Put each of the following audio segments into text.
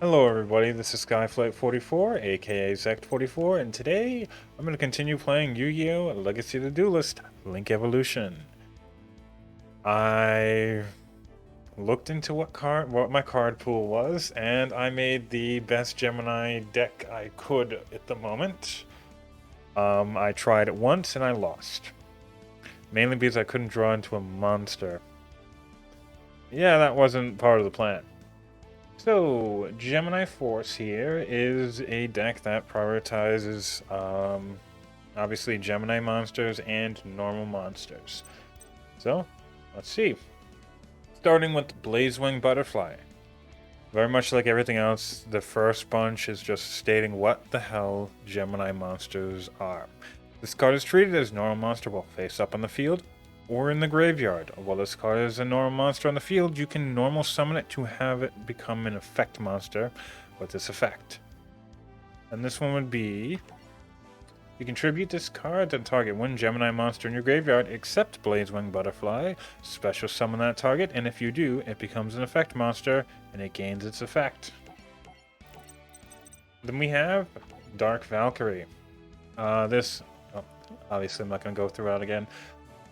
Hello everybody, this is Skyflight44, aka Zect44, and today I'm going to continue playing Yu-Gi-Oh! Legacy of the Duelist, Link Evolution. I looked into what my card pool was, and I made the best Gemini deck I could at the moment. I tried it once and I lost. Mainly because I couldn't draw into a monster. Yeah, that wasn't part of the plan. So, Gemini Force here is a deck that prioritizes, obviously, Gemini monsters and normal monsters. So, let's see. Starting with Blazewing Butterfly. Very much like everything else, the first bunch is just stating what the hell Gemini monsters are. This card is treated as normal monster while face up on the field or in the graveyard. While this card is a normal monster on the field, you can normal summon it to have it become an effect monster with this effect. And this one would be, you contribute this card to target one Gemini monster in your graveyard except Blazewing Butterfly, special summon that target, and if you do, it becomes an effect monster and it gains its effect. Then we have Dark Valkyrie. Obviously I'm not going to go through it again.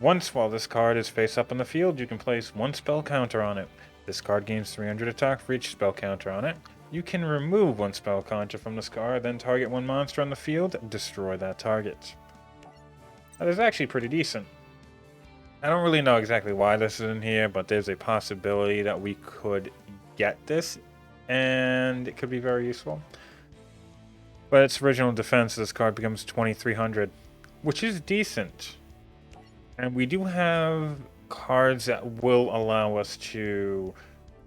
Once while this card is face up on the field, you can place one spell counter on it. This card gains 300 attack for each spell counter on it. You can remove one spell counter from this card, then target one monster on the field, destroy that target. That is actually pretty decent. I don't really know exactly why this is in here, but there's a possibility that we could get this, and it could be very useful. But its original defense, this card becomes 2300, which is decent. And we do have cards that will allow us to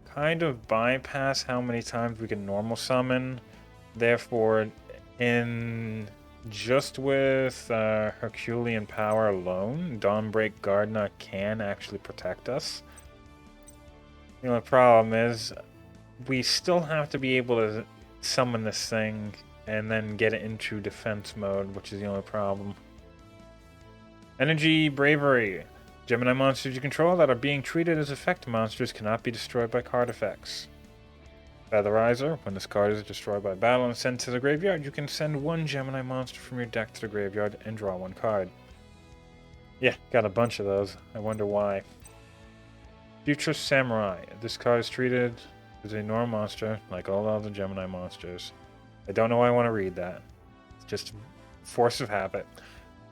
kind of bypass how many times we can normal summon. Therefore, in just with Herculean power alone, Dawnbreak Gardener can actually protect us. The only problem is we still have to be able to summon this thing and then get it into defense mode, which is the only problem. Energy Bravery. Gemini monsters you control that are being treated as effect monsters cannot be destroyed by card effects. Featherizer. When this card is destroyed by battle and sent to the graveyard, you can send one Gemini monster from your deck to the graveyard and draw one card. Yeah, got a bunch of those. I wonder why. Future Samurai. This card is treated as a normal monster, like all other Gemini monsters. I don't know why I want to read that. It's just force of habit.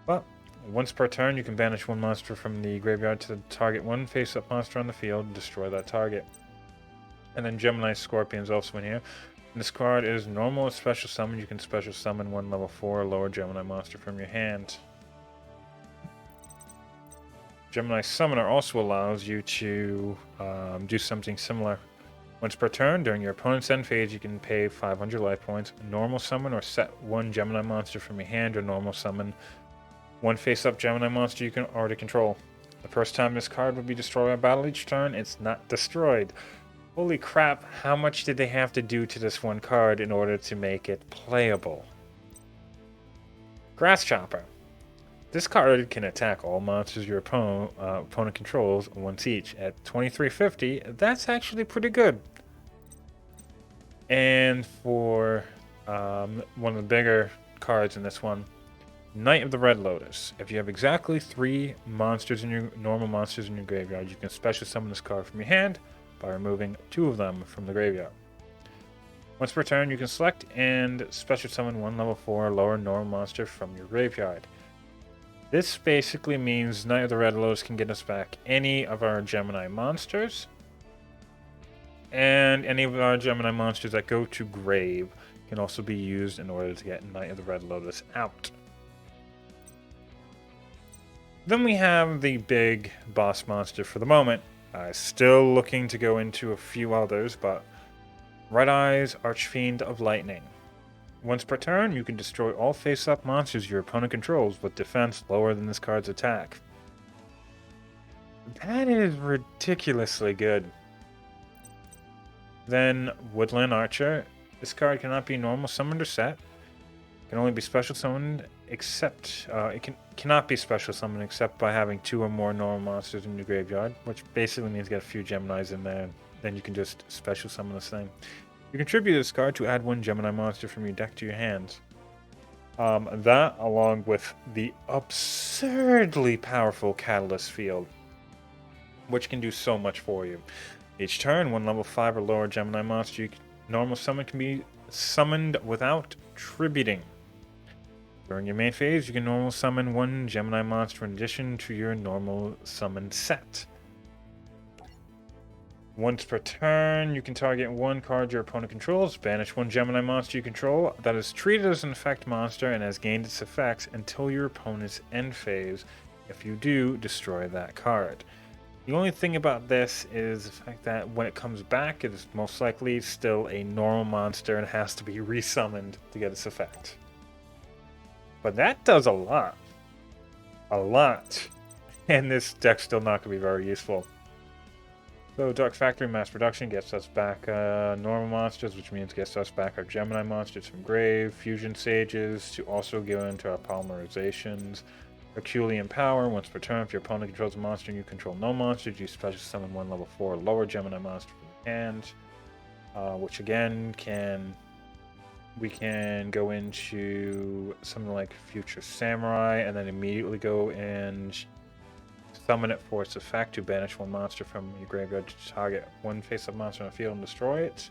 But once per turn, you can banish one monster from the graveyard to target one face-up monster on the field and destroy that target. And then Gemini Scorpion is also in here. And this card is normal as special summon. You can special summon one level 4 or lower Gemini monster from your hand. Gemini Summoner also allows you to do something similar. Once per turn, during your opponent's end phase, you can pay 500 life points, normal summon or set one Gemini monster from your hand, or normal summon one face-up Gemini monster you can already control. The first time this card would be destroyed by battle each turn, it's not destroyed. Holy crap, how much did they have to do to this one card in order to make it playable? Grass Chopper. This card can attack all monsters your opponent controls once each. At 2350, that's actually pretty good. And for one of the bigger cards in this one, Knight of the Red Lotus. If you have exactly 3 monsters in your normal monsters in your graveyard, you can special summon this card from your hand by removing 2 of them from the graveyard. Once per turn, you can select and special summon one level 4 lower normal monster from your graveyard. This basically means Knight of the Red Lotus can get us back any of our Gemini monsters, and any of our Gemini monsters that go to grave can also be used in order to get Knight of the Red Lotus out. Then we have the big boss monster for the moment. Still looking to go into a few others, but Red Eyes Archfiend of Lightning. Once per turn, you can destroy all face-up monsters your opponent controls with defense lower than this card's attack. That is ridiculously good. Then Woodland Archer. This card cannot be normal summoned or set. It can only be special summoned except cannot be special summoned except by having 2 or more normal monsters in your graveyard, which basically means get a few Geminis in there, then you can just special summon this thing. You contribute this card to add one Gemini monster from your deck to your hands. That, along with the absurdly powerful Catalyst Field, which can do so much for you. Each turn, one level 5 or lower Gemini monster you can normal summon can be summoned without tributing. During your main phase, you can normal summon one Gemini monster in addition to your normal summon set. Once per turn, you can target one card your opponent controls, banish one Gemini monster you control that is treated as an effect monster and has gained its effects until your opponent's end phase. If you do, destroy that card. The only thing about this is the fact that when it comes back, it is most likely still a normal monster and has to be resummoned to get its effect. But that does a lot. A lot. And this deck's still not going to be very useful. So Dark Factory Mass Production gets us back normal monsters, which means gets us back our Gemini monsters from grave, Fusion Sages to also go into our polymerizations. Herculean Power, once per turn, if your opponent controls a monster and you control no monsters, you special summon one level 4 lower Gemini monster from your hand. Which again we can go into something like Future Samurai and then immediately go and summon it for its effect to banish one monster from your graveyard to target one face-up monster on the field and destroy it.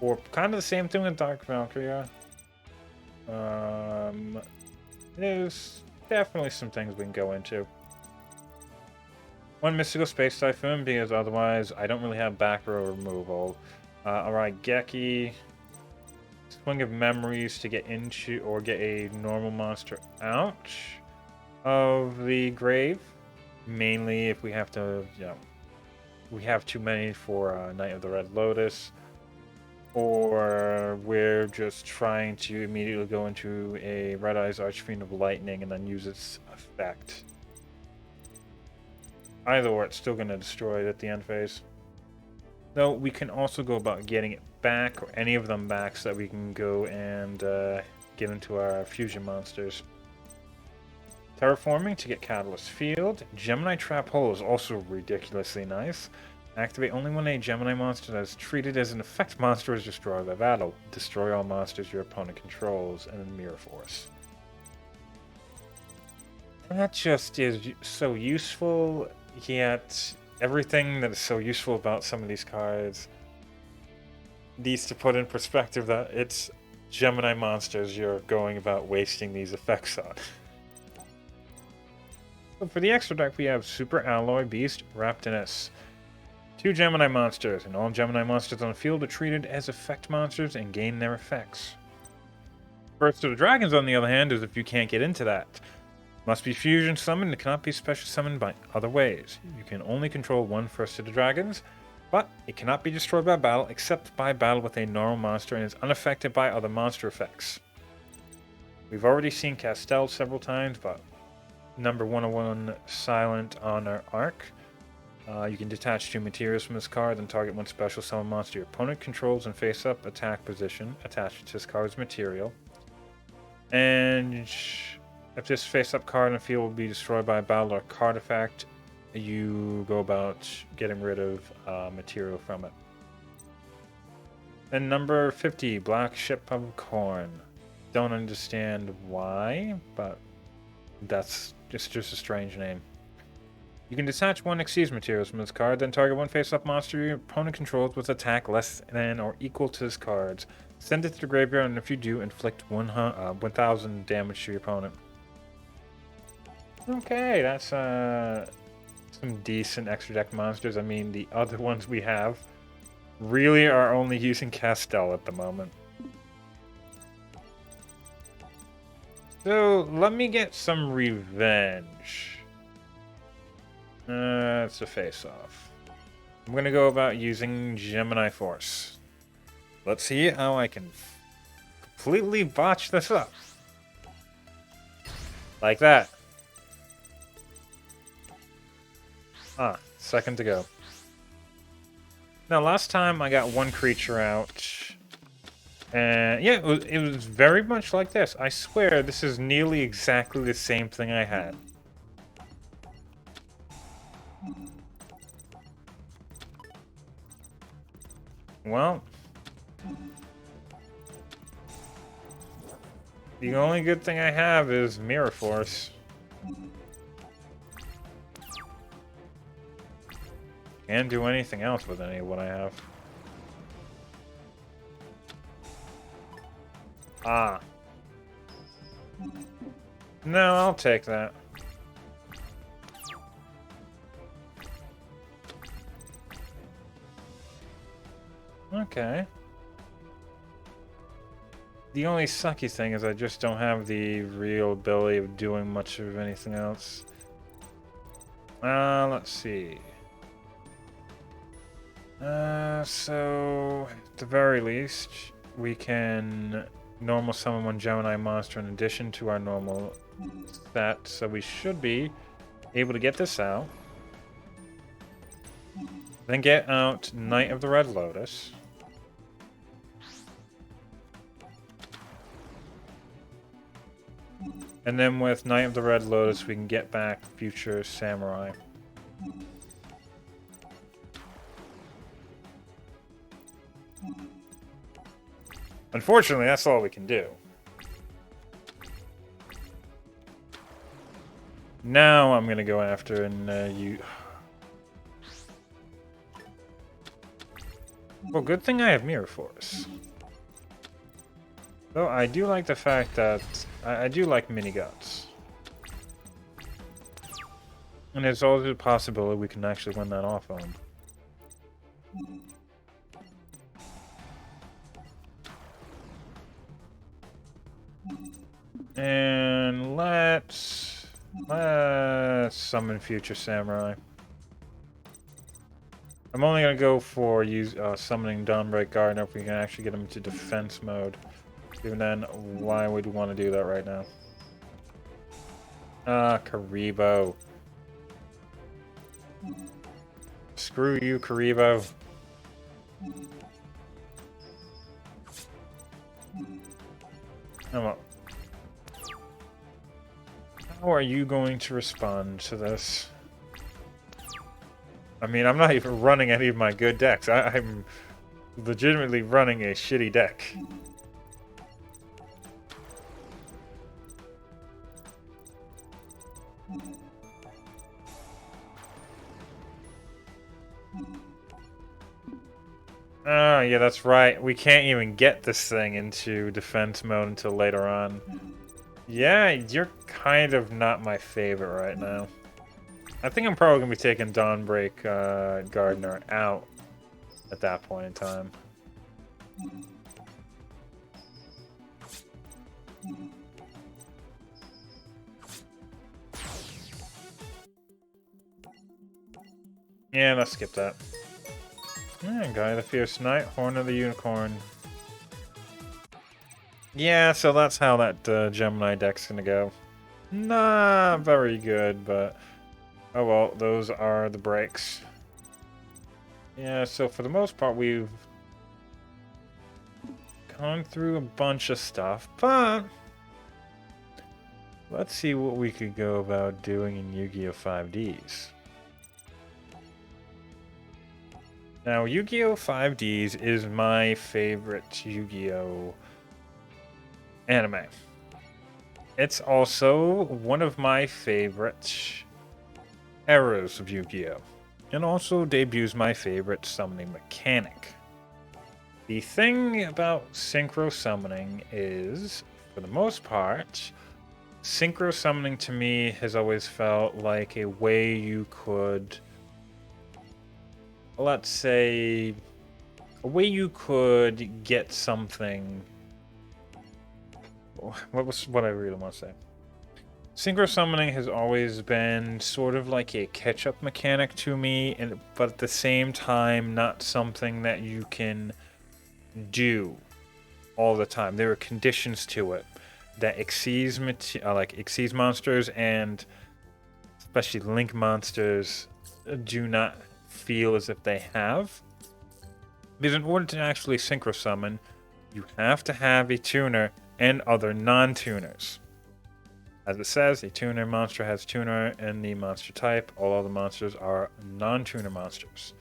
Or kind of the same thing with Dark Valkyria. There's definitely some things we can go into. One Mystical Space Typhoon, because otherwise I don't really have back row removal. Alright, Geki. Swing of Memories to get into or get a normal monster out of the grave. Mainly if we have to, we have too many for Knight of the Red Lotus. Or we're just trying to immediately go into a Red Eyes Archfiend of Lightning and then use its effect. Either or, it's still going to destroy it at the end phase. Though we can also go about getting it back, or any of them back, so that we can go and get into our fusion monsters. Terraforming to get Catalyst Field. Gemini Trap Hole is also ridiculously nice. Activate only when a Gemini monster that is treated as an effect monster is destroyed by battle. Destroy all monsters your opponent controls, and then Mirror Force. That just is so useful, yet everything that is so useful about some of these cards needs to put in perspective that it's Gemini monsters you're going about wasting these effects on. So for the extra deck, we have Super Alloy Beast Raptinus. 2 Gemini monsters, and all Gemini monsters on the field are treated as effect monsters and gain their effects. First of the Dragons, on the other hand, is if you can't get into that. Must be fusion summoned and cannot be special summoned by other ways. You can only control one First of the Dragons, but it cannot be destroyed by battle except by battle with a normal monster and is unaffected by other monster effects. We've already seen Castell several times, but number 101 Silent on our Arc. You can detach 2 materials from this card and target one special summon monster your opponent controls in face-up attack position attached to this card's material. And if this face-up card in the field will be destroyed by a battle or card effect, you go about getting rid of material from it. And number 50, Black Ship of Corn. Don't understand why, but that's just a strange name. You can detach 1 Xyz materials from this card, then target one face-up monster your opponent controls with attack less than or equal to this card's. Send it to the graveyard, and if you do, inflict 1,000 damage to your opponent. Okay, that's some decent extra deck monsters. I mean, the other ones we have really are only using Castell at the moment. So, let me get some revenge. It's a face-off. I'm gonna go about using Gemini Force. Let's see how I can completely botch this up. Like that. Second to go. Now, last time I got 1 creature out. And yeah, it was very much like this. I swear this is nearly exactly the same thing I had. Well, The only good thing I have is Mirror Force. Can't do anything else with any of what I have. Ah. No, I'll take that. Okay. The only sucky thing is I just don't have the real ability of doing much of anything else. Let's see. So at the very least, we can normal summon one Gemini monster in addition to our normal set, so we should be able to get this out. Then get out Knight of the Red Lotus. And then with Knight of the Red Lotus, we can get back Future Samurai. Unfortunately, that's all we can do. Now I'm gonna go after and you. Well, good thing I have Mirror Force. Though I do like the fact that I do like mini guts. And there's always a possibility we can actually win that off on. And let's summon Future Samurai. I'm only gonna go for summoning Dawnbreak Gardener if we can actually get him into defense mode. Even then, why would we want to do that right now? Ah, Karibo. Screw you, Karibo. How are you going to respond to this? I mean, I'm not even running any of my good decks. I'm legitimately running a shitty deck. Oh, yeah, that's right. We can't even get this thing into defense mode until later on. Yeah, you're kind of not my favorite right now. I think I'm probably going to be taking Dawnbreak Gardener out at that point in time. Yeah, let's skip that. Yeah, Guy the Fierce Knight, Horn of the Unicorn. Yeah, so that's how that Gemini deck's gonna go. Nah, very good, but... Oh well, those are the breaks. Yeah, so for the most part, we've gone through a bunch of stuff, but... Let's see what we could go about doing in Yu-Gi-Oh! 5Ds. Now, Yu-Gi-Oh! 5Ds is my favorite Yu-Gi-Oh! Anime. It's also one of my favorite eras of Yu-Gi-Oh! And also debuts my favorite summoning mechanic. The thing about synchro summoning is, for the most part, synchro summoning to me has always felt like a way you could... Let's say, a way you could get something. What I really want to say? Synchro summoning has always been sort of like a catch-up mechanic to me, but at the same time, not something that you can do all the time. There are conditions to it that exceeds monsters and especially link monsters do not feel as if they have. Because in order to actually synchro summon, you have to have a tuner and other non-tuners. As it says, a tuner monster has tuner in the monster type. All other monsters are non-tuner monsters.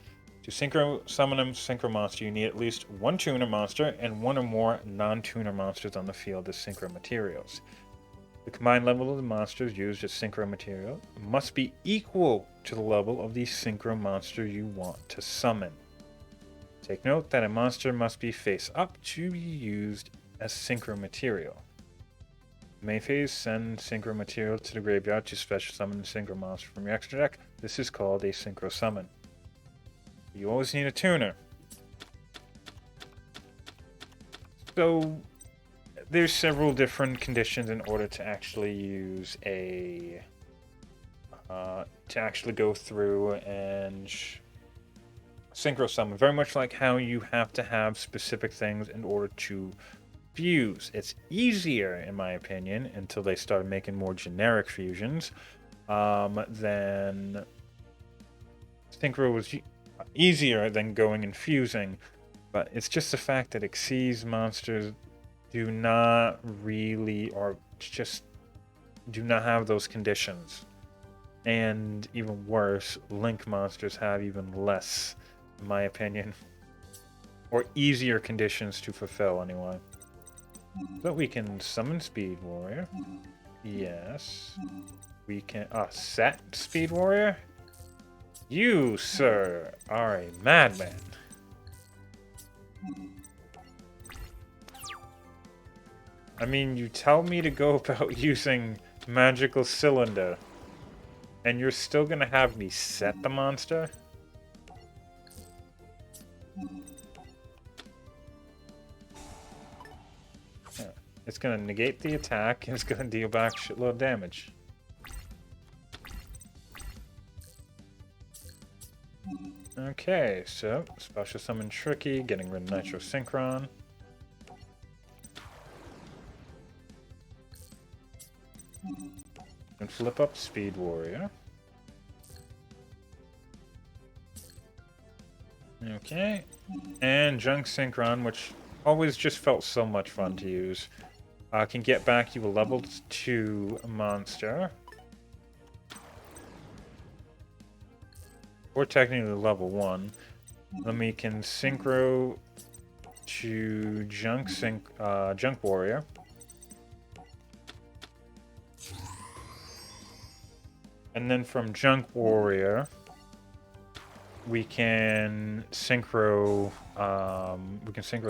To synchro summon a synchro monster, you need at least one tuner monster and one or more non-tuner monsters on the field as synchro materials. The combined level of the monsters used as synchro material must be equal to the level of the synchro monster you want to summon. Take note that a monster must be face up to be used as synchro material. Main phase, send synchro material to the graveyard to special summon the synchro monster from your extra deck. This is called a synchro summon. You always need a tuner. So there's several different conditions in order to actually use a to actually go through and synchro summon. Very much like how you have to have specific things in order to fuse. It's easier, in my opinion, until they start making more generic fusions. Then synchro was easier than going and fusing, but it's just the fact that Xyz monsters do not really, or just do not have those conditions. And even worse, Link monsters have even less, in my opinion. Or easier conditions to fulfill, anyway. So we can summon Speed Warrior. Yes. We can set Speed Warrior. You, sir, are a madman. I mean, you tell me to go about using Magical Cylinder, and you're still gonna have me set the monster? It's gonna negate the attack, and it's gonna deal back a shitload of damage. Okay, so special summon Tricky, getting rid of Nitro Synchron. And flip up Speed Warrior. Okay, and Junk Synchron, which always just felt so much fun to use. Can get back you a level 2 monster. Or technically level 1. Then we can synchro to Junk Warrior. And then from Junk Warrior, we can synchro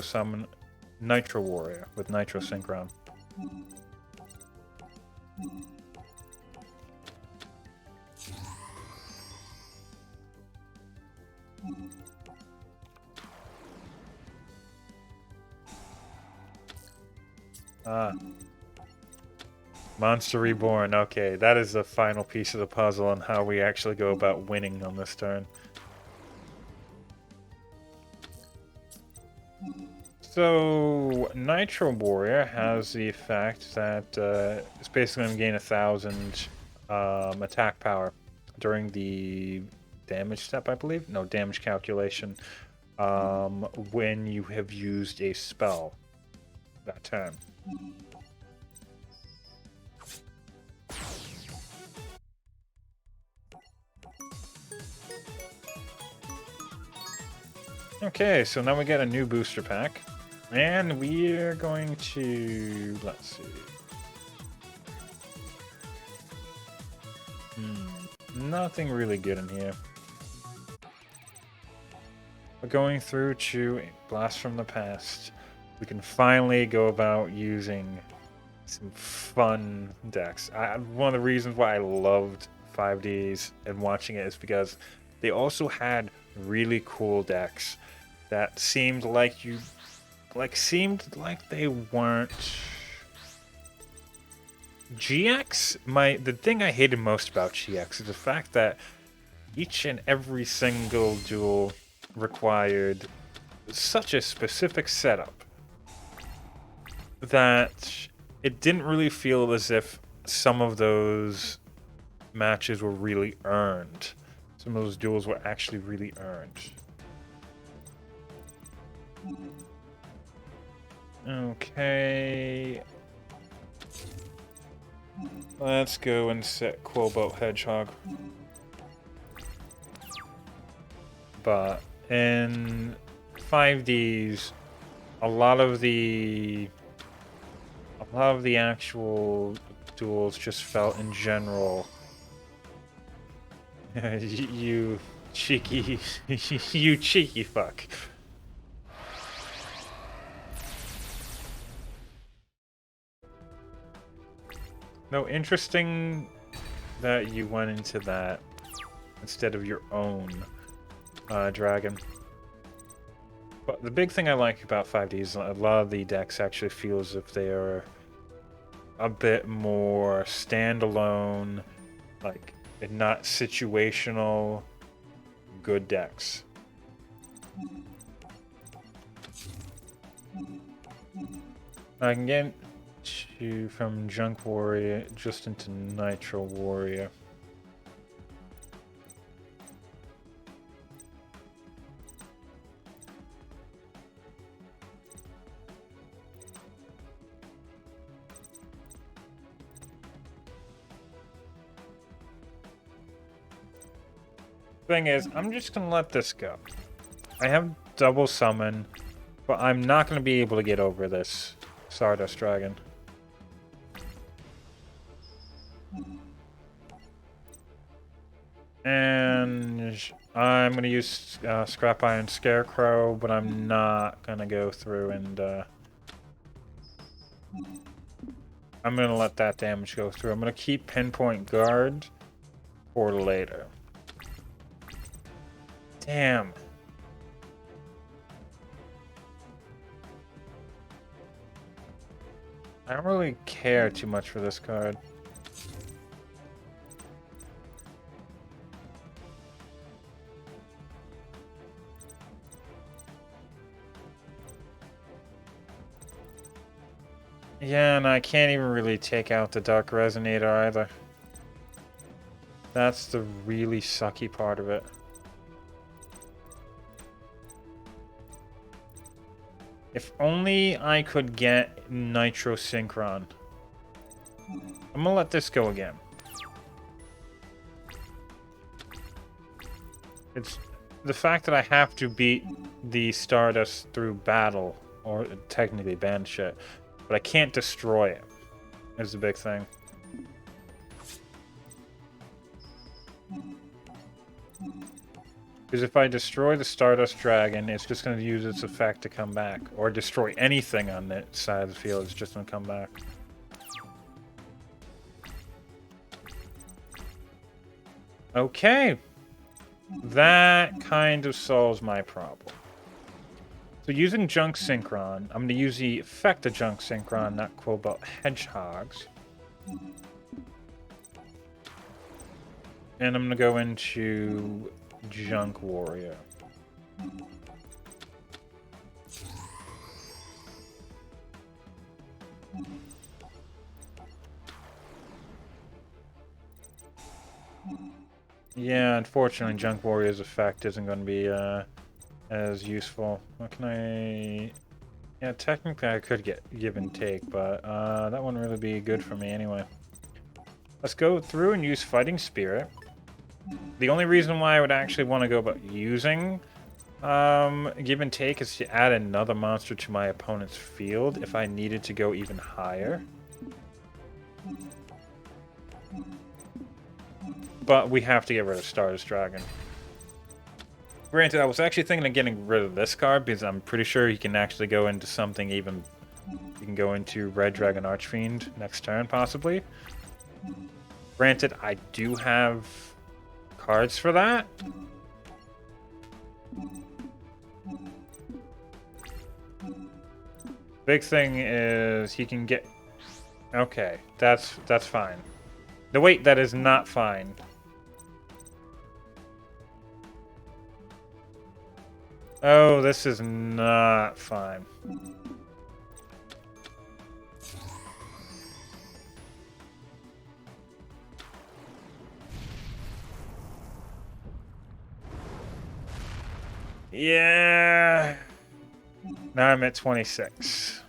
summon Nitro Warrior with Nitro Synchron. Monster Reborn. Okay, that is the final piece of the puzzle on how we actually go about winning on this turn. So, Nitro Warrior has the effect that it's basically going to gain 1,000 attack power during the damage step, I believe? No, damage calculation. When you have used a spell that turn. Okay, so now we get a new booster pack. And we're going to... let's see. Nothing really good in here. We're going through to Blast from the Past. We can finally go about using some fun decks. One of the reasons why I loved 5Ds and watching it is because they also had really cool decks that seemed like they weren't GX. The thing I hated most about GX is the fact that each and every single duel required such a specific setup that it didn't really feel as if some of those matches were really earned. Some of those duels were actually really earned. Okay. Let's go and set Quillboat Hedgehog. But in 5Ds, a lot of the actual duels just felt in general. You cheeky, you cheeky fuck. No, interesting that you went into that instead of your own dragon. But the big thing I like about 5D is a lot of the decks actually feel as if they are a bit more standalone, like not situational, good decks. I can get from Junk Warrior just into Nitro Warrior. Thing is, I'm just gonna let this go. I have double summon, but I'm not gonna be able to get over this Stardust Dragon. And I'm gonna use Scrap Iron Scarecrow, but I'm not gonna go through and I'm gonna let that damage go through. I'm gonna keep Pinpoint Guard for later. Damn. I don't really care too much for this card. Yeah, and I can't even really take out the Dark Resonator either. That's the really sucky part of it. If only I could get Nitro Synchron. I'm gonna let this go again. It's the fact that I have to beat the Stardust through battle, or technically banish it, but I can't destroy it, is the big thing. Because if I destroy the Stardust Dragon, it's just going to use its effect to come back. Or destroy anything on that side of the field, it's just going to come back. Okay. That kind of solves my problem. So using Junk Synchron, I'm going to use the effect of Junk Synchron, not Cobalt Hedgehogs. And I'm going to go into Junk Warrior. Yeah, unfortunately, Junk Warrior's effect isn't going to be as useful. What can I... Yeah, technically I could get Give and Take, but that wouldn't really be good for me anyway. Let's go through and use Fighting Spirit. The only reason why I would actually want to go about using Give and Take is to add another monster to my opponent's field if I needed to go even higher. But we have to get rid of Stardust Dragon. Granted, I was actually thinking of getting rid of this card because I'm pretty sure he can actually go into something even... You can go into Red Dragon Archfiend next turn, possibly. Granted, I do have cards for that. Big thing is he can get... Okay, that's fine. No, wait, that is not fine. Oh, this is not fine. Yeah. Now I'm at 26.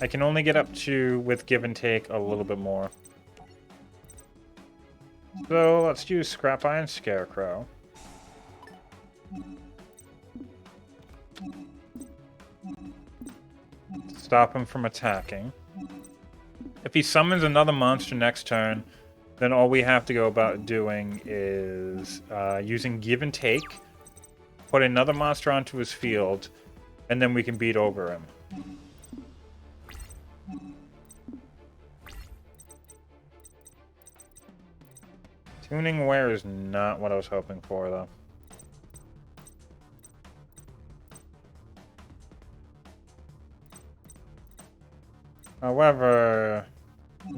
I can only get up to, with Give and Take, a little bit more. So let's use Scrap Iron Scarecrow. Stop him from attacking. If he summons another monster next turn, then all we have to go about doing is using Give and Take, put another monster onto his field, and then we can beat over him. Tuning Wear is not what I was hoping for, though. However,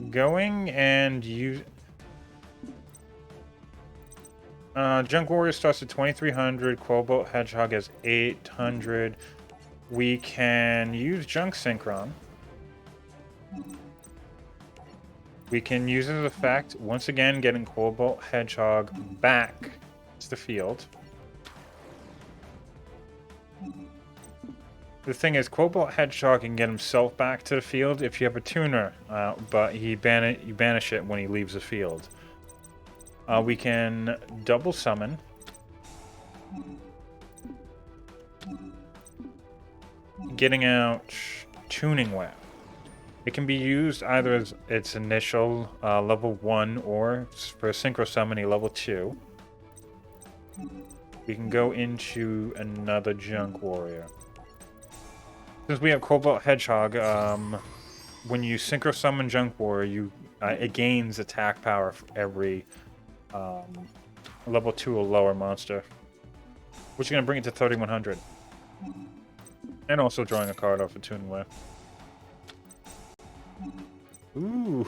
going and use... Junk Warrior starts at 2300, Quillbolt Hedgehog has 800. We can use Junk Synchron. We can use his effect, once again getting Quillbolt Hedgehog back to the field. The thing is, Quillbolt Hedgehog can get himself back to the field if you have a tuner, but you banish it when he leaves the field. We can double summon. Getting out Tuning Web. It can be used either as its initial level 1 or for a Synchro Summon a level 2. We can go into another Junk Warrior. Since we have Quillbolt Hedgehog, when you Synchro Summon Junk Warrior, it gains attack power for every level 2 or lower monster, which is going to bring it to 3100. And also drawing a card off of Tuning Web. Ooh.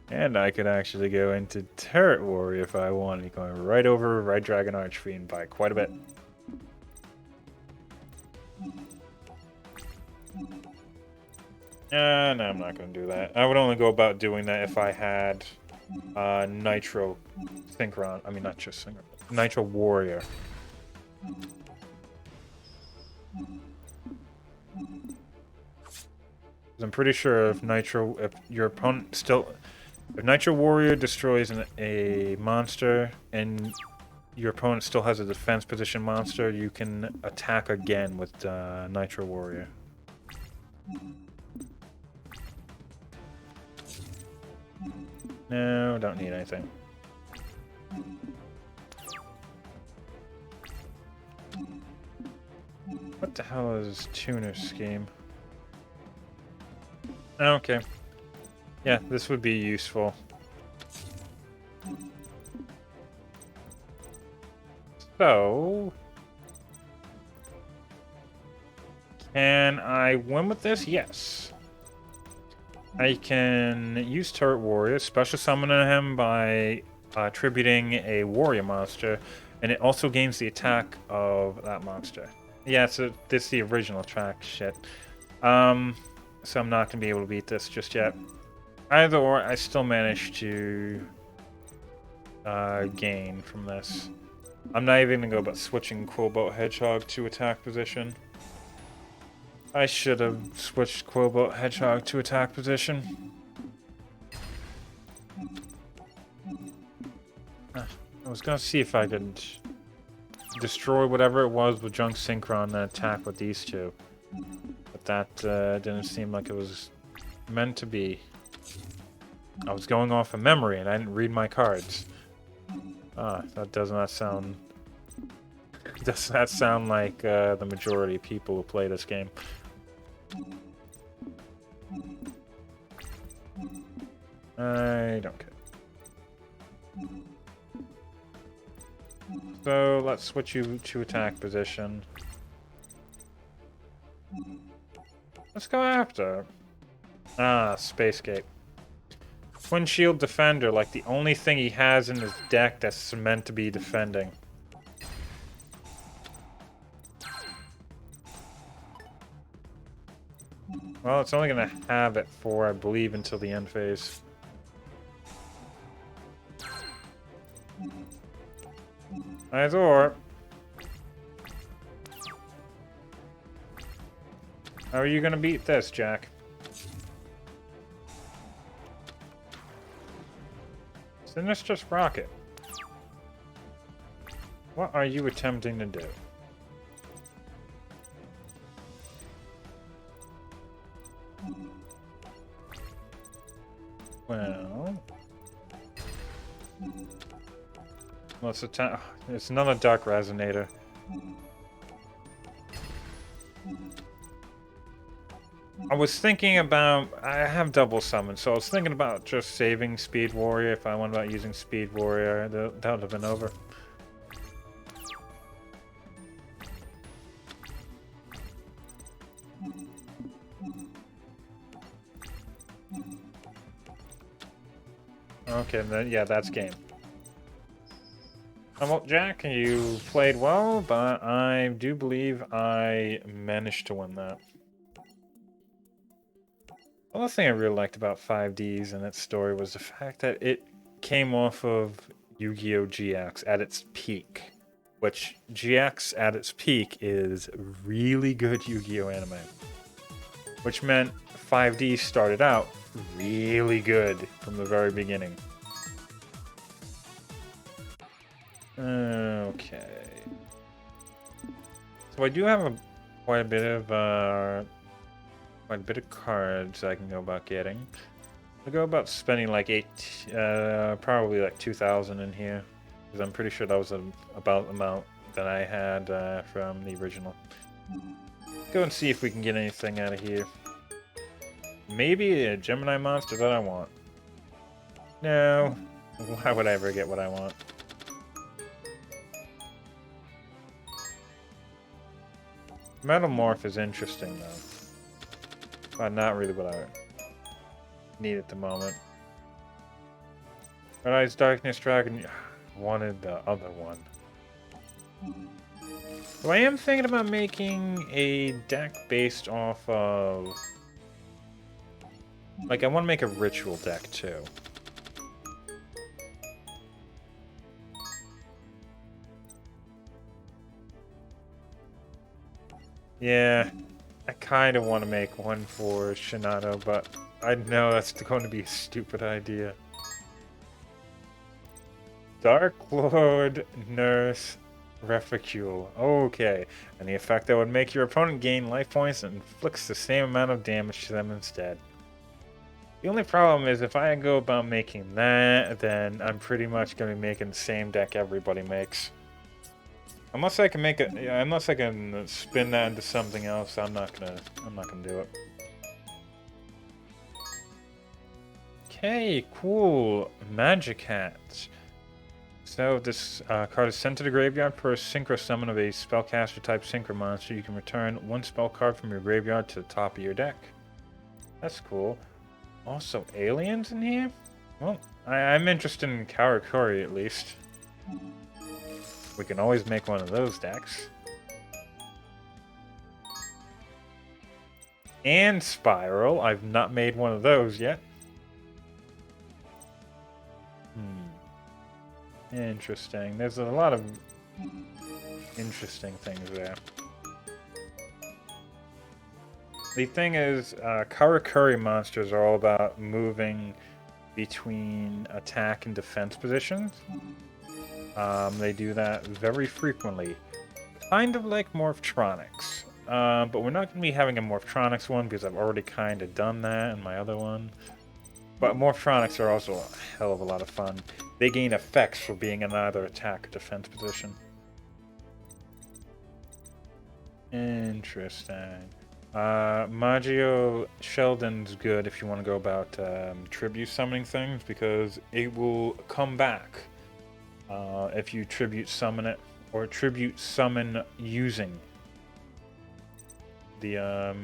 And I could actually go into Turret Warrior if I wanted, going right over Red Dragon Archfiend by quite a bit. No, I'm not going to do that. I would only go about doing that if I had Nitro Synchron. I mean, not just Synchron. Nitro Warrior. I'm pretty sure if your opponent still... If Nitro Warrior destroys a monster and your opponent still has a defense position monster, you can attack again with Nitro Warrior. No, don't need anything. What the hell is Tuner Scheme? Okay. Yeah, this would be useful. So... Can I win with this? Yes. I can use Turret Warrior, special summon him by attributing a warrior monster, and it also gains the attack of that monster. Yeah, so this is the original track shit. So I'm not going to be able to beat this just yet. Either or, I still managed to gain from this. I'm not even going to go about switching Quillbolt Hedgehog to attack position. I should have switched Quillbolt Hedgehog to attack position. I was going to see if I could destroy whatever it was with Junk Synchron and then attack with these two. But that didn't seem like it was meant to be. I was going off of memory and I didn't read my cards. That does not sound... Does that sound like the majority of people who play this game? I don't care. So let's switch you to attack position. Let's go after. Space Gate. Twin Shield Defender, like the only thing he has in his deck that's meant to be defending. Well, it's only going to have it for, I believe, until the end phase. Either or. How are you going to beat this, Jack? Sinistrous Rocket. What are you attempting to do? Well... Well, it's another Dark Resonator. I was thinking about... I have double summon, so I was thinking about just saving Speed Warrior. If I went about using Speed Warrior, that would have been over. Okay, then yeah, that's game. Well, Jack, you played well, but I do believe I managed to win that. The other thing I really liked about 5Ds and its story was the fact that it came off of Yu-Gi-Oh! GX at its peak. Which, GX at its peak is really good Yu-Gi-Oh! Anime. Which meant 5D started out really good from the very beginning. Okay. So I do have quite a bit of cards I can go about getting. I'll go about spending like probably like 2,000 in here, because I'm pretty sure that was about the amount that I had from the original. Go and see if we can get anything out of here. Maybe a Gemini monster that I want. No, why would I ever get what I want? Metamorph is interesting though, but not really what I need at the moment. Red Eyes Darkness Dragon, wanted the other one. So I am thinking about making a deck based off of... Like, I want to make a ritual deck too. Yeah, I kind of want to make one for Shinato, but I know that's going to be a stupid idea. Dark Lord Nurse Reficule. Okay, and the effect that would make your opponent gain life points and inflicts the same amount of damage to them instead. The only problem is if I go about making that, then I'm pretty much going to be making the same deck everybody makes. Unless I can make it, yeah, unless I can spin that into something else, I'm not gonna do it. Okay, cool. Magic Hat. So this card is sent to the graveyard per synchro summon of a spellcaster type synchro monster. You can return one spell card from your graveyard to the top of your deck. That's cool. Also, aliens in here? Well, I'm interested in Karakuri at least. We can always make one of those decks. And Spiral. I've not made one of those yet. Interesting. There's a lot of interesting things there. The thing is, Karakuri monsters are all about moving between attack and defense positions. They do that very frequently. Kind of like Morphtronics. But we're not going to be having a Morphtronics one because I've already kind of done that in my other one. But Morphtronics are also a hell of a lot of fun. They gain effects for being in either attack or defense position. Interesting. Maggio Sheldon's good if you want to go about tribute summoning things, because it will come back if you tribute summon it, or tribute summon using the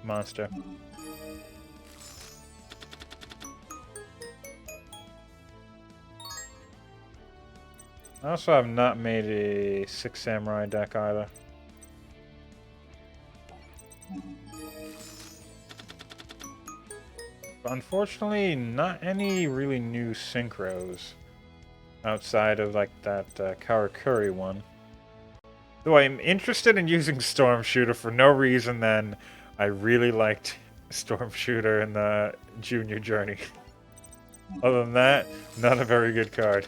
monster. I also have not made a 6 Samurai deck either. But unfortunately, not any really new synchros outside of like that Karakuri one. Though I'm interested in using Storm Shooter for no reason than I really liked Storm Shooter in the Junior Journey. Other than that, not a very good card.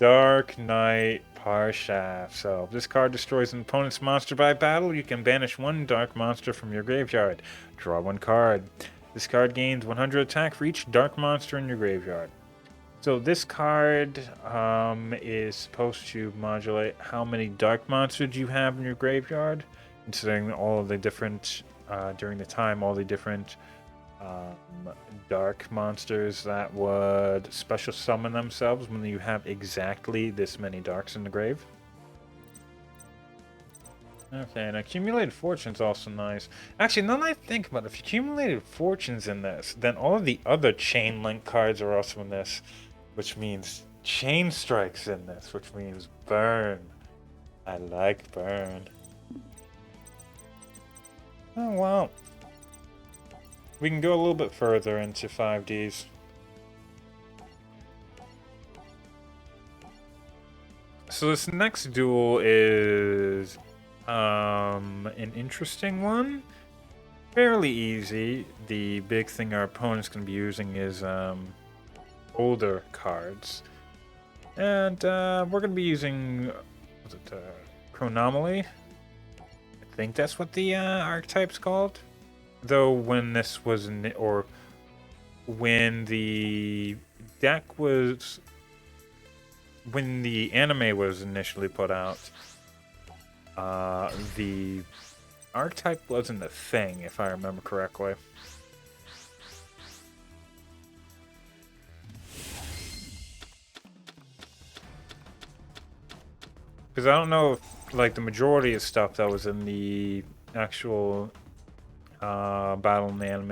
Dark Knight Parshaft. So, if this card destroys an opponent's monster by battle, you can banish one dark monster from your graveyard. Draw one card. This card gains 100 attack for each dark monster in your graveyard. So this card is supposed to modulate how many dark monsters you have in your graveyard, considering all of the different, during the time, all the different dark monsters that would special summon themselves when you have exactly this many darks in the grave. Okay, and accumulated fortune's also nice. Actually, now that I think about it, if accumulated fortune's in this, then all of the other chain link cards are also in this, which means chain strike's in this, which means burn. I like burn. Oh, well. We can go a little bit further into 5Ds. So this next duel is an interesting one. Fairly easy. The big thing our opponent's going to be using is older cards. And we're going to be using, was it Chronomaly? I think that's what the archetype's called. Though when this was, or when the deck was, when the anime was initially put out, the archetype wasn't a thing, if I remember correctly. Because I don't know if, like, the majority of stuff that was in the actual battle in the anime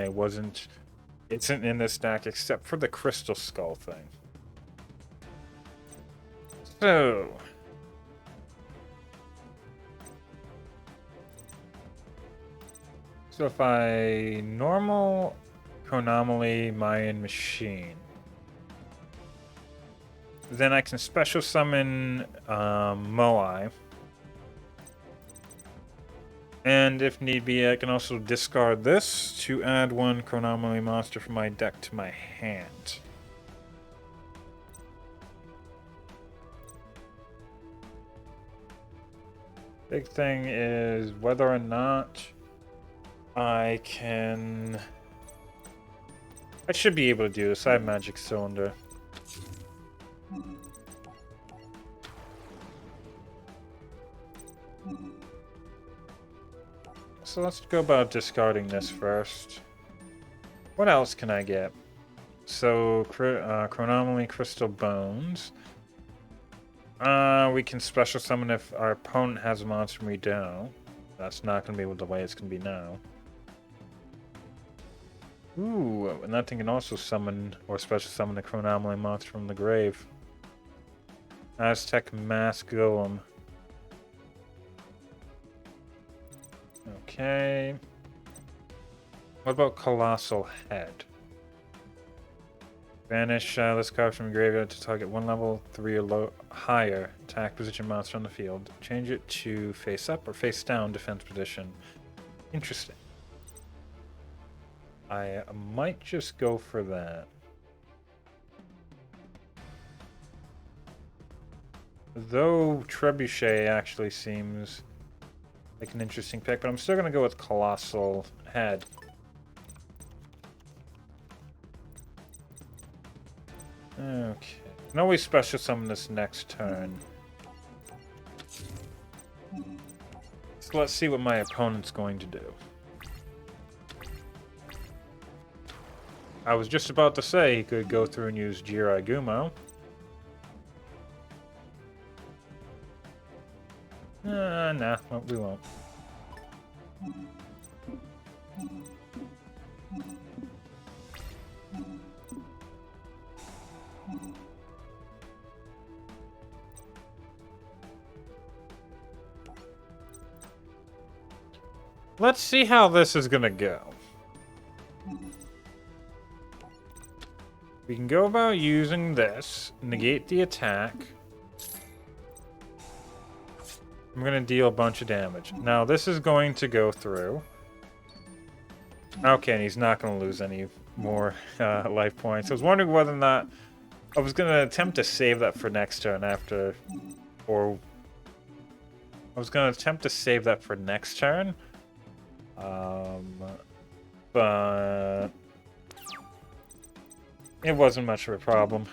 isn't in this deck except for the Crystal Skull thing. So if I normal Chronomaly Mayan Machine, then I can special summon Moai. And if need be, I can also discard this to add one Chronomaly monster from my deck to my hand. Big thing is whether or not I should be able to do this. I have Magic Cylinder. So let's go about discarding this first. What else can I get? So, Chronomaly Crystal Bones. We can special summon if our opponent has a monster we don't. That's not going to be the way it's going to be now. Ooh, and that thing can also summon or special summon a Chronomaly monster from the grave. Aztec Mask Golem. Okay. What about Colossal Head? Banish this card from your graveyard to target one level 3 or higher attack position monster on the field. Change it to face up or face down defense position. Interesting. I might just go for that. Though Trebuchet actually seems like an interesting pick, but I'm still going to go with Colossal Head. Okay. I can always special summon this next turn. So let's see what my opponent's going to do. I was just about to say he could go through and use Jirai Gumo. Nah, we won't. Let's see how this is gonna go. We can go about using this, negate the attack. I'm going to deal a bunch of damage. Now, this is going to go through. Okay, and he's not going to lose any more life points. I was wondering whether or not I was gonna attempt to save that for next turn after, or I was gonna attempt to save that for next turn, but it wasn't much of a problem.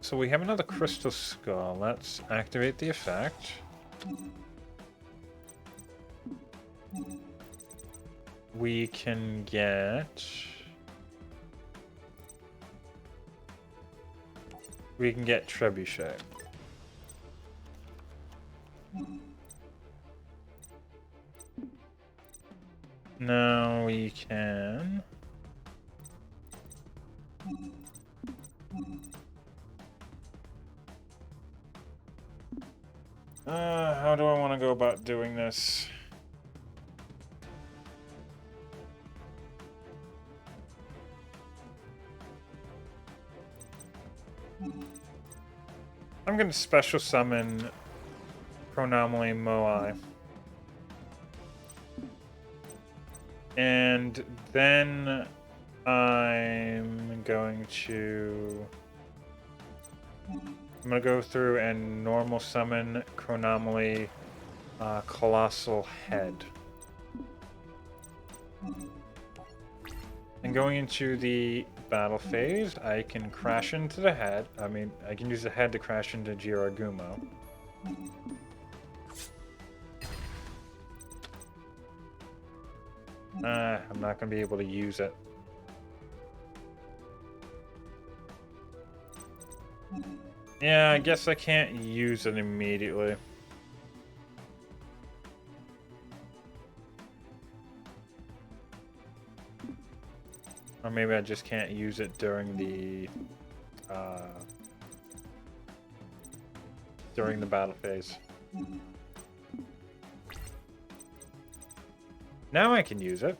So we have another crystal skull. Let's activate the effect. We can get Trebuchet. Now we can how do I want to go about doing this? I'm going to special summon Chronomaly Moai. And then I'm going to go through and normal summon Chronomaly Colossal Head. And going into the battle phase, I can crash into the head. I mean, I can use the head to crash into Jiragumo. I'm not going to be able to use it. Yeah, I guess I can't use it immediately. Or maybe I just can't use it during the battle phase. Now I can use it.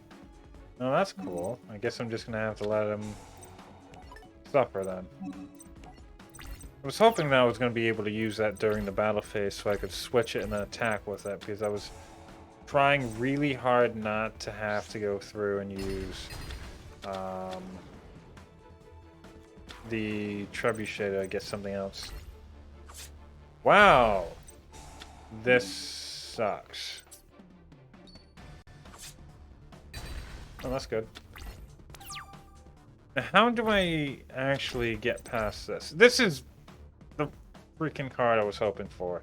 Oh, that's cool. I guess I'm just gonna have to let him suffer then. I was hoping that I was gonna be able to use that during the battle phase so I could switch it and then attack with it, because I was trying really hard not to have to go through and use the Trebuchet to get something else. Wow! This sucks. Oh, that's good. Now, how do I actually get past this? This is the freaking card I was hoping for.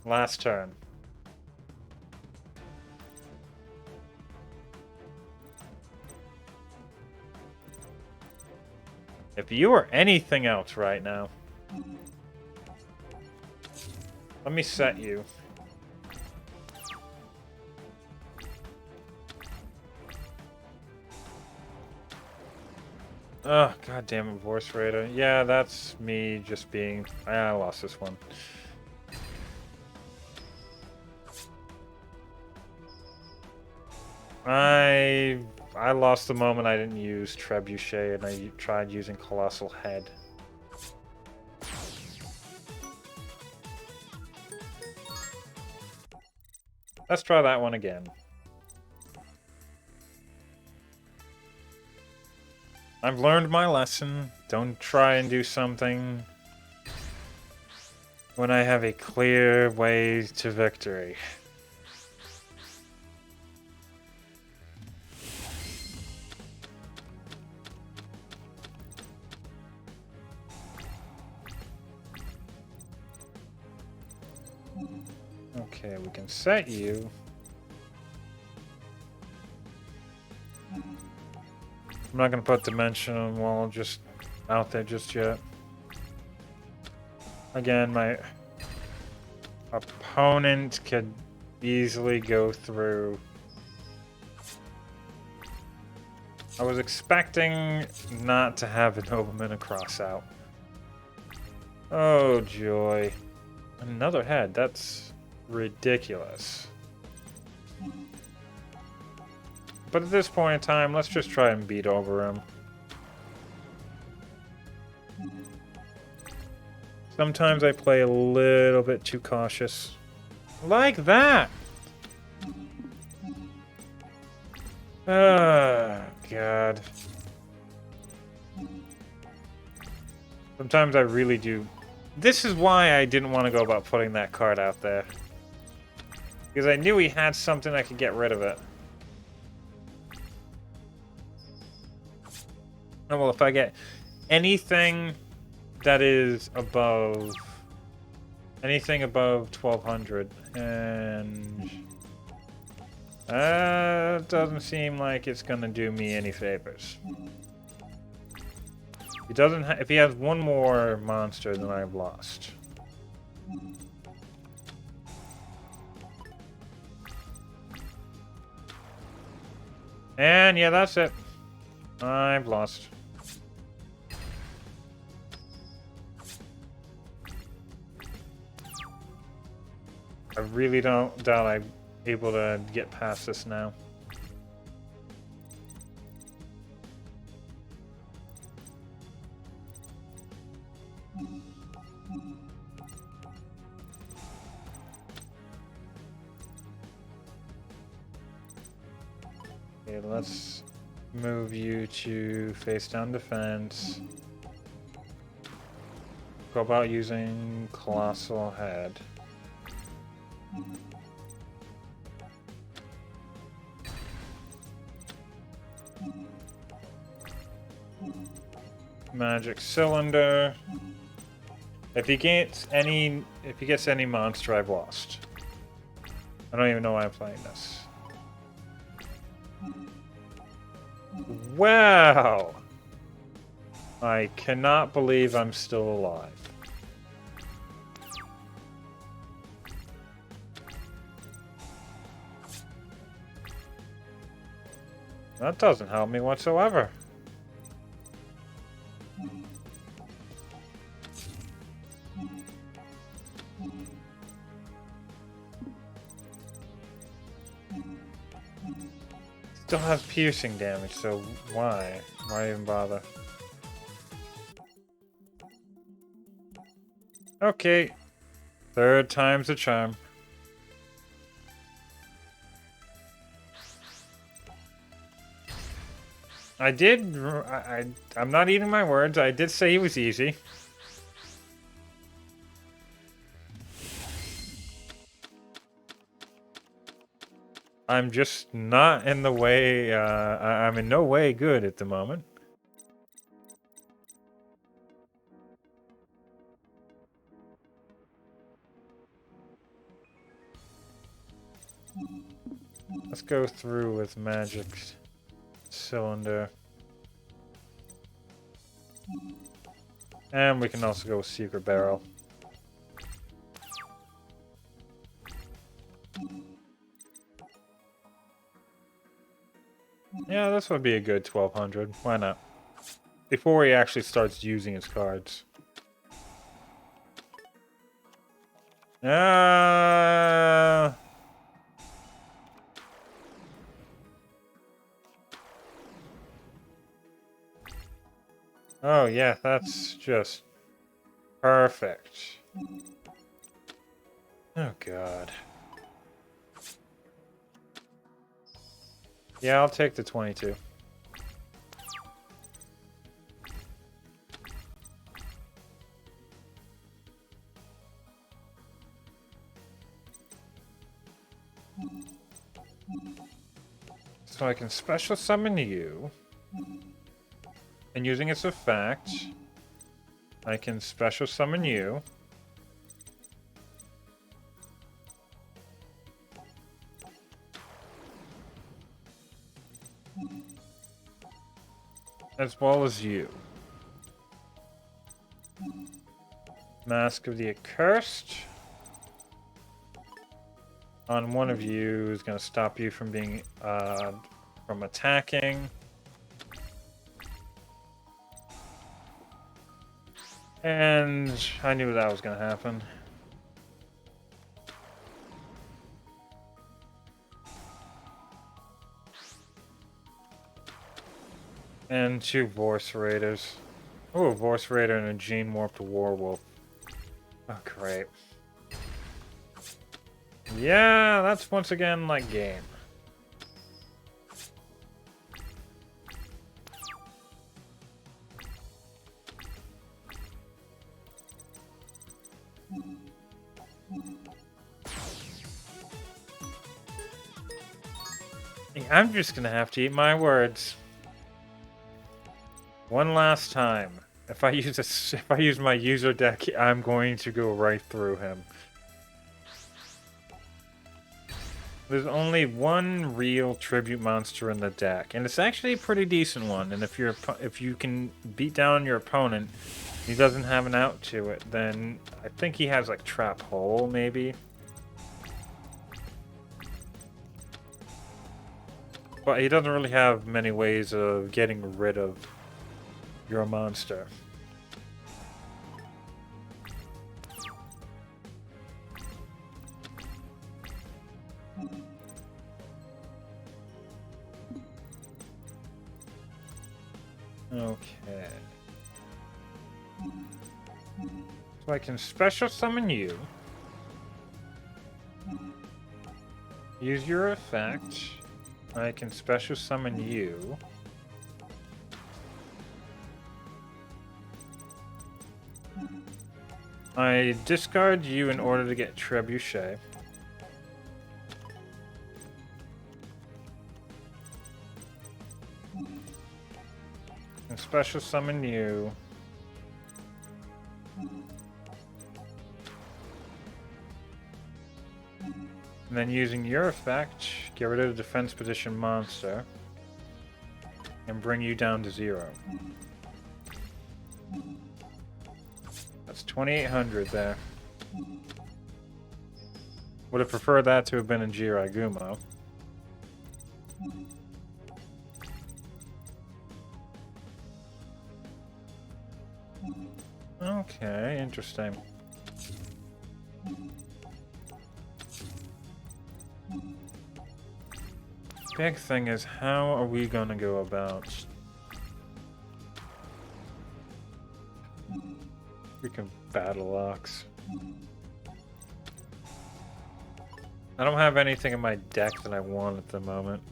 Last turn. If you are anything else right now, let me set you. Oh, god damn it, Voice Raider. Yeah, that's me just being... I lost this one. I lost the moment I didn't use Trebuchet and I tried using Colossal Head. Let's try that one again. I've learned my lesson. Don't try and do something when I have a clear way to victory. Okay, we can set you. I'm not going to put Dimension Wall just out there just yet. Again, my opponent could easily go through. I was expecting not to have a Nobleman cross out. Oh, joy. Another head. That's ridiculous. But at this point in time, let's just try and beat over him. Sometimes I play a little bit too cautious. Like that! God. Sometimes I really do. This is why I didn't want to go about putting that card out there. Because I knew he had something that could get rid of it. Oh, well, if I get anything that is above... Anything above 1200, and... doesn't seem like it's gonna do me any favors. He doesn't. If he has one more monster, then I've lost. And yeah, that's it. I've lost. I really don't doubt I'm able to get past this now. Okay, let's move you to face down defense. Go about using Colossal Head. Magic Cylinder. If he gets any monster, I've lost. I don't even know why I'm playing this. Wow! I cannot believe I'm still alive. That doesn't help me whatsoever. Still has piercing damage, so why? Why even bother? Okay. Third time's a charm. I'm not eating my words. I did say he was easy. I'm just not in the way, I'm in no way good at the moment. Let's go through with Magic Cylinder. And we can also go with Secret Barrel. Yeah, this would be a good 1200. Why not? Before he actually starts using his cards. Oh yeah, that's just perfect. Oh god. Yeah, I'll take the 22. So I can special summon you. And using its effect, I can special summon you. As well as you. Mask of the Accursed. On one of you is going to stop you from being, from attacking. And I knew that was going to happen. And 2 Vorse Raiders. Oh, a Vorse Raider and a Gene Warped Warwolf. Oh, great. Yeah, that's once again like game. I'm just gonna have to eat my words. One last time. If I use my user deck, I'm going to go right through him. There's only one real tribute monster in the deck, and it's actually a pretty decent one. And if you can beat down your opponent, he doesn't have an out to it, then I think he has like Trap Hole maybe. But he doesn't really have many ways of getting rid of your monster. Okay. So I can special summon you. Use your effect. I can special summon you. I discard you in order to get Trebuchet. And special summon you. And then using your effect, get rid of the defense position monster. And bring you down to 0. That's 2,800 there. Would have preferred that to have been in Jirai Gumo. Okay, interesting. Big thing is, how are we gonna go about freaking battle locks? I don't have anything in my deck that I want at the moment.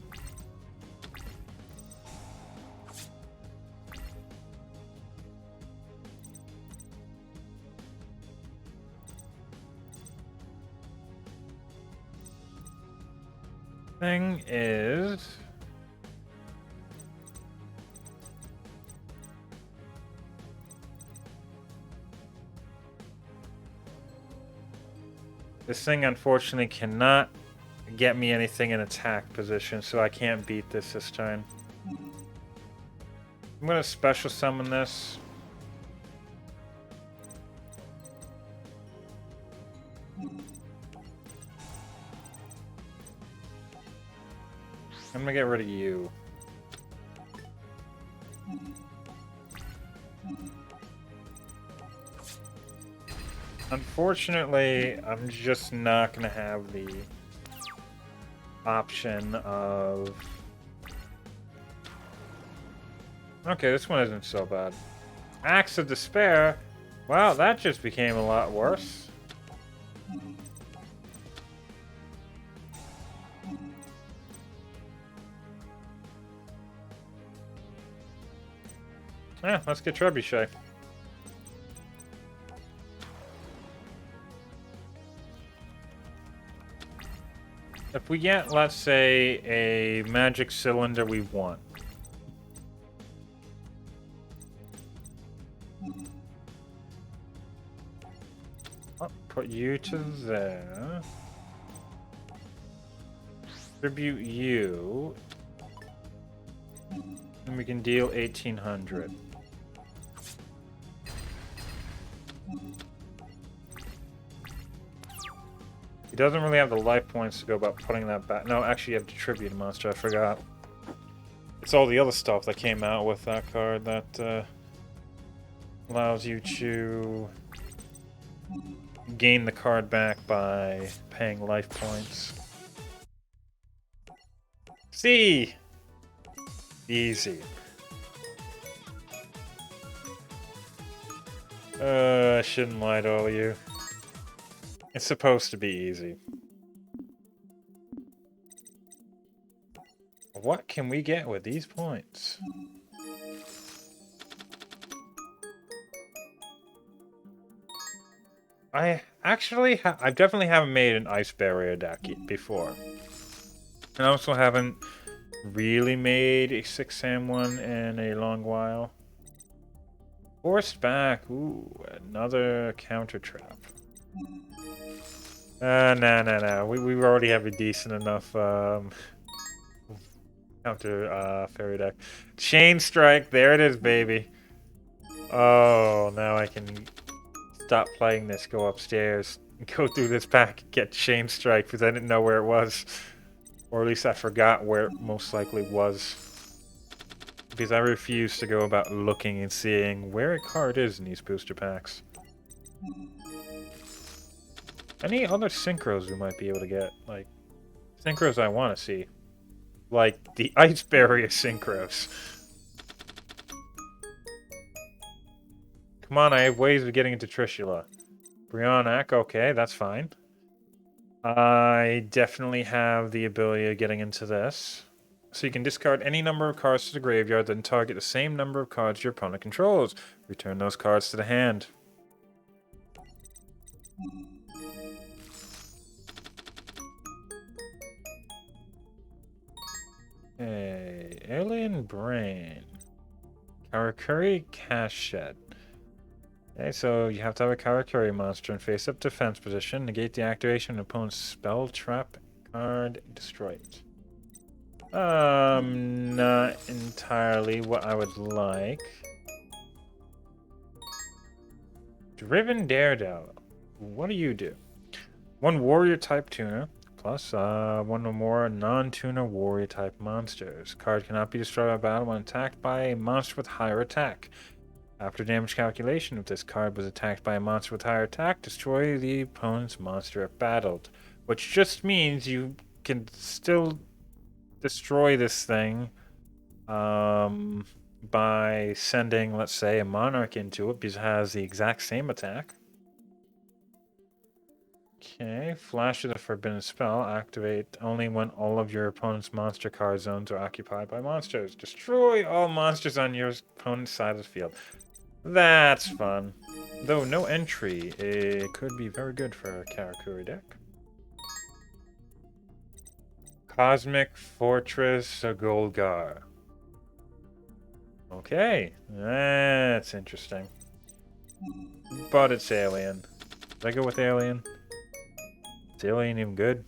Thing is, this thing unfortunately cannot get me anything in attack position, so I can't beat this turn. I'm gonna special summon this. I'm gonna get rid of you. Unfortunately, I'm just not gonna have the option of... Okay, this one isn't so bad. Axe of Despair? Wow, that just became a lot worse. Yeah, let's get Trebuchet. If we get, let's say, a magic cylinder we want. I'll put you to there. Tribute you. And we can deal 1,800. He doesn't really have the life points to go about putting that back. No, actually you have to tribute a monster, I forgot. It's all the other stuff that came out with that card that allows you to gain the card back by paying life points. See? Easy. I shouldn't lie to all of you. It's supposed to be easy. What can we get with these points? I actually, I definitely haven't made an ice barrier deck before. And I also haven't really made a 6-Sam one in a long while. Forced back. Ooh, another counter trap. No. We already have a decent enough counter fairy deck. Chain Strike. There it is, baby. Oh, now I can stop playing this, go upstairs, go through this pack, get Chain Strike because I didn't know where it was. Or at least I forgot where it most likely was. Because I refuse to go about looking and seeing where a card is in these booster packs. Any other synchros we might be able to get? Like, synchros I want to see. Like, the Ice Barrier synchros. Come on, I have ways of getting into Trishula. Brionac, okay, that's fine. I definitely have the ability of getting into this. So you can discard any number of cards to the graveyard, then target the same number of cards your opponent controls. Return those cards to the hand. Hey, Alien Brain. Karakuri Cash Shed. Okay, so you have to have a Karakuri monster in face-up defense position. Negate the activation of an opponent's spell trap card. Destroy it. Not entirely what I would like. Driven Daredevil. What do you do? One warrior type tuner, plus one or more non-tuner warrior type monsters. Card cannot be destroyed by battle when attacked by a monster with higher attack. After damage calculation, if this card was attacked by a monster with higher attack, destroy the opponent's monster if battled. Which just means you can still destroy this thing by sending, let's say, a monarch into it because it has the exact same attack. Okay, Flash of the Forbidden Spell. Activate only when all of your opponent's monster card zones are occupied by monsters. Destroy all monsters on your opponent's side of the field. That's fun. Though no entry, it could be very good for a Karakuri deck. Cosmic Fortress Golgar. Okay, that's interesting. But it's alien. Did I go with alien? Is alien even good?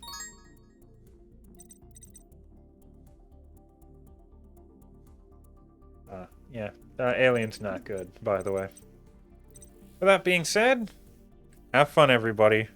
Yeah, alien's not good, by the way. With that being said, have fun, everybody.